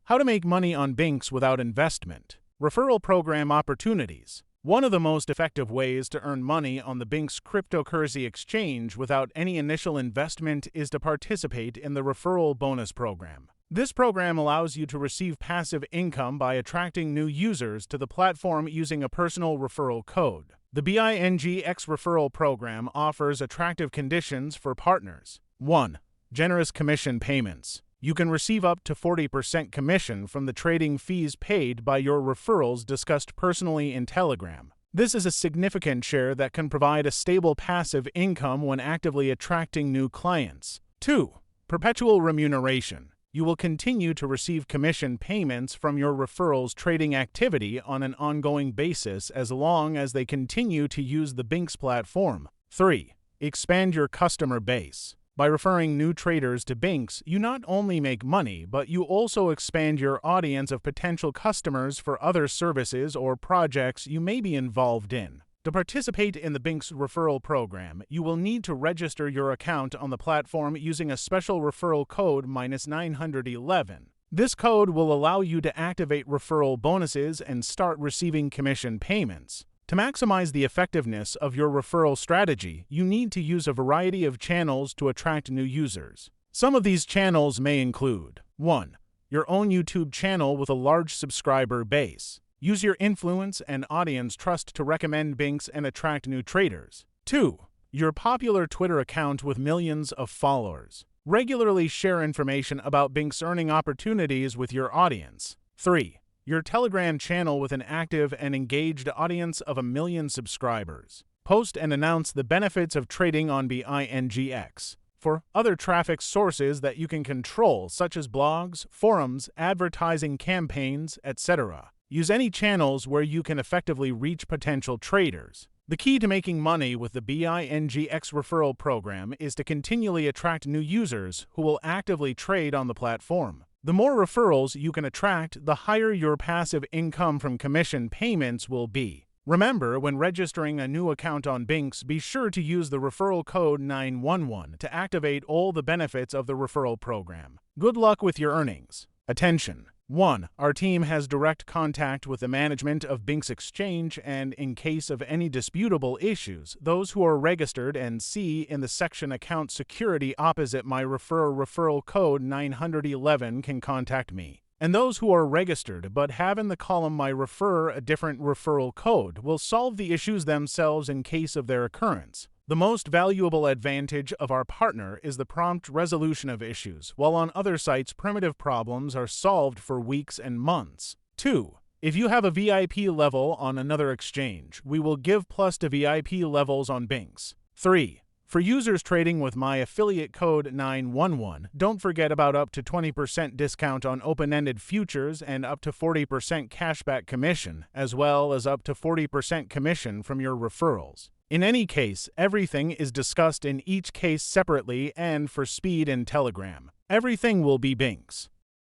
How to make money on Bingx without investment. Referral program opportunities. One of the most effective ways to earn money on the Bingx cryptocurrency exchange without any initial investment is to participate in the referral bonus program. This program allows you to receive passive income by attracting new users to the platform using a personal referral code. The Bingx referral program offers attractive conditions for partners. 1. Generous commission payments. You can receive up to 40% commission from the trading fees paid by your referrals discussed personally in Telegram. This is a significant share that can provide a stable passive income when actively attracting new clients. 2. Perpetual remuneration. You will continue to receive commission payments from your referrals trading activity on an ongoing basis as long as they continue to use the Bingx platform. 3. Expand your customer base. By referring new traders to Bingx, you not only make money, but you also expand your audience of potential customers for other services or projects you may be involved in. To participate in the Bingx referral program, you will need to register your account on the platform using a special referral code -911. This code will allow you to activate referral bonuses and start receiving commission payments. To maximize the effectiveness of your referral strategy, you need to use a variety of channels to attract new users. Some of these channels may include 1. Your own YouTube channel with a large subscriber base. Use your influence and audience trust to recommend Bingx and attract new traders. 2. Your popular Twitter account with millions of followers. Regularly share information about Bingx earning opportunities with your audience. 3. Your Telegram channel with an active and engaged audience of 1 million subscribers. Post and announce the benefits of trading on Bingx. For other traffic sources that you can control, such as blogs, forums, advertising campaigns, etc. Use any channels where you can effectively reach potential traders. The key to making money with the Bingx referral program is to continually attract new users who will actively trade on the platform. The more referrals you can attract, the higher your passive income from commission payments will be. Remember, when registering a new account on Bingx, be sure to use the referral code 911 to activate all the benefits of the referral program. Good luck with your earnings. Attention! 1. Our team has direct contact with the management of Bingx Exchange, and in case of any disputable issues, those who are registered and see in the section Account Security opposite my referral code 911 can contact me. And those who are registered but have in the column My Refer a different referral code will solve the issues themselves in case of their occurrence. The most valuable advantage of our partner is the prompt resolution of issues, while on other sites primitive problems are solved for weeks and months. 2. If you have a VIP level on another exchange, we will give plus to VIP levels on Bingx. 3. For users trading with my affiliate code 911, don't forget about up to 20% discount on open-ended futures and up to 40% cashback commission, as well as up to 40% commission from your referrals. In any case, everything is discussed in each case separately and for speed in Telegram. Everything will be Bingx.